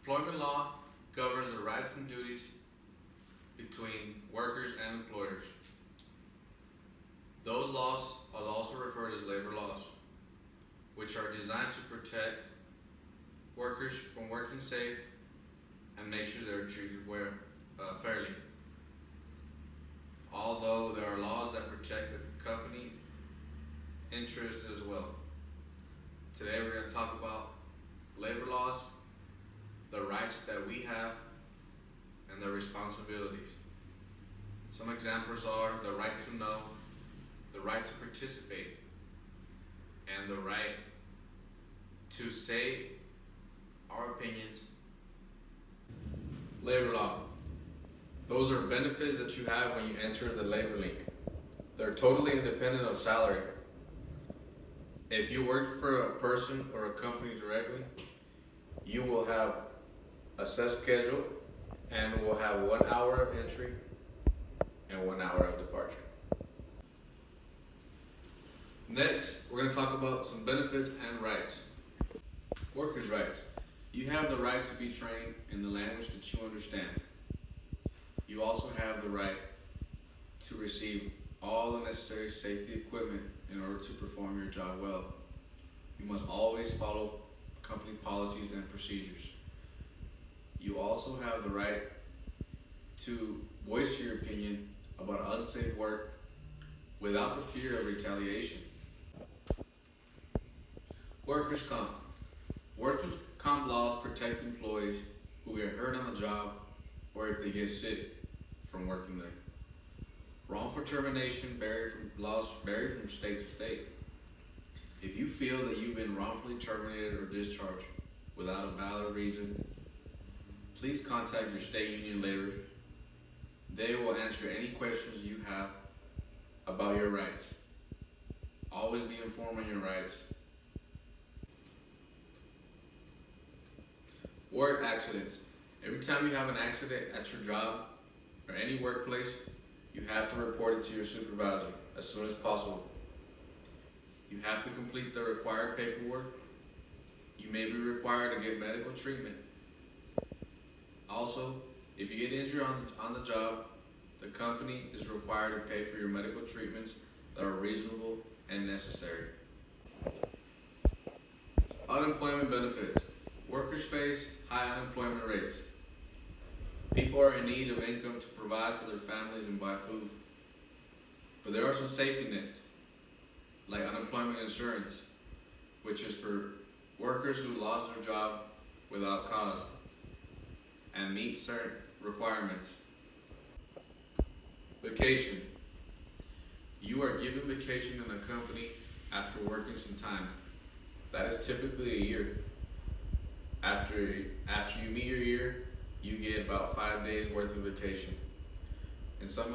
Employment law governs the rights and duties between workers and employers. Those laws are also referred as labor laws, which are designed to protect workers from working safe and make sure they're treated fairly. Although there are laws that protect the company interests as well. Today we're going to talk about labor laws, the rights that we have, and the responsibilities. Some examples are the right to know, the right to participate, and the right to say our opinions. Labor law. Those are benefits that you have when you enter the labor link. They're totally independent of salary. If you work for a person or a company directly, you will have a set schedule and will have 1 hour of entry and 1 hour of departure. Next, we're going to talk about some benefits and rights. Workers' rights. You have the right to be trained in the language that you understand. You also have the right to receive all the necessary safety equipment in order to perform your job well. You must always follow company policies and procedures. You also have the right to voice your opinion about unsafe work without the fear of retaliation. Workers' comp. Workers' comp laws protect employees who get hurt on the job or if they get sick from working there. Wrongful termination laws vary from state to state. If you feel that you've been wrongfully terminated or discharged without a valid reason, please contact your state union labor. They will answer any questions you have about your rights. Always be informed on your rights. Work accidents. Every time you have an accident at your job or any workplace, you have to report it to your supervisor as soon as possible. You have to complete the required paperwork. You may be required to get medical treatment. Also, if you get injured on the job, the company is required to pay for your medical treatments that are reasonable and necessary. Unemployment benefits. Workers face high unemployment rates. People are in need of income to provide for their families and buy food. But there are some safety nets, like unemployment insurance, which is for workers who lost their job without cause and meet certain requirements. Vacation. You are given vacation in a company after working some time. That is typically a year. After you meet your year, you get about 5 days worth of vacation. In some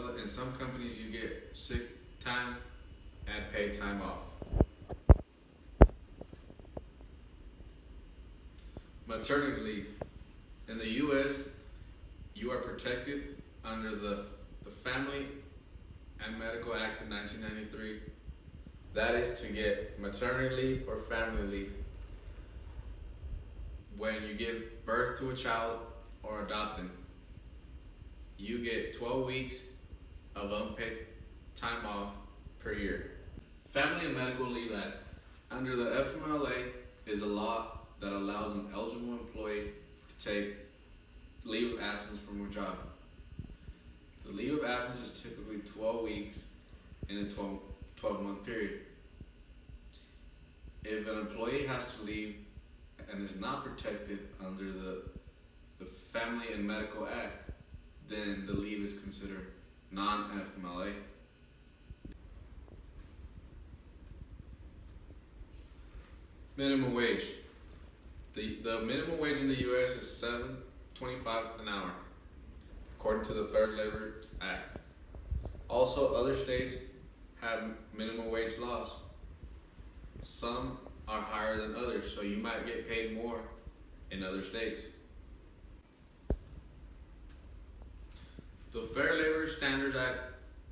companies, you get sick time and paid time off. Maternity leave. In the U.S., you are protected under the Family and Medical Act of 1993. That is to get maternity leave or family leave when you give birth to a child or adopting. You get 12 weeks of unpaid time off per year. Family and Medical Leave Act. Under the FMLA is a law that allows an eligible employee to take leave of absence from a job. The leave of absence is typically 12 weeks in a 12-month period. If an employee has to leave and is not protected under the Family and Medical Act, then the leave is considered non-FMLA. Minimum wage. The minimum wage in the U.S. is $7.25 an hour, according to the Fair Labor Act. Also, other states have minimum wage laws. Some are higher than others, so you might get paid more in other states. The Fair Labor Standards Act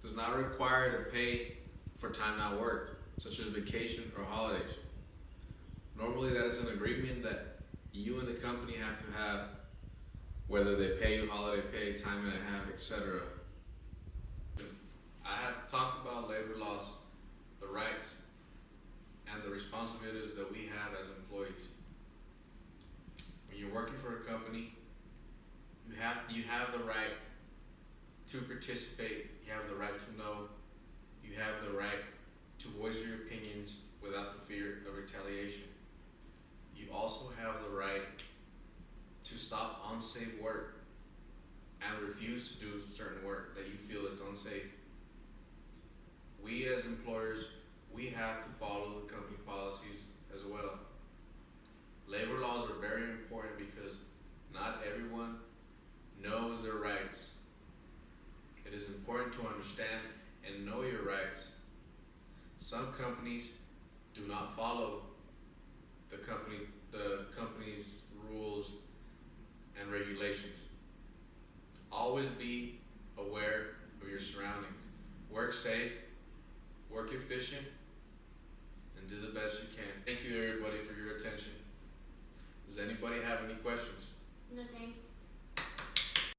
does not require to pay for time not worked, such as vacation or holidays. Normally that is an agreement that you and the company have to have whether they pay you holiday pay, time and a half, etc. I have talked about labor laws, the rights, and the responsibilities that we have as employees. When you're working for a company, you have the right to participate, you have the right to know, you have the right to voice your opinions without the fear of retaliation. You also have the right to stop unsafe work and refuse to do certain work that you feel is unsafe. We as employers, we have to follow the company policies as well. Labor laws are very important because not everyone knows their rights. It is important to understand and know your rights. Some companies do not follow the company's rules and regulations. Always be aware of your surroundings. Work safe, work efficient, and do the best you can. Thank you everybody for your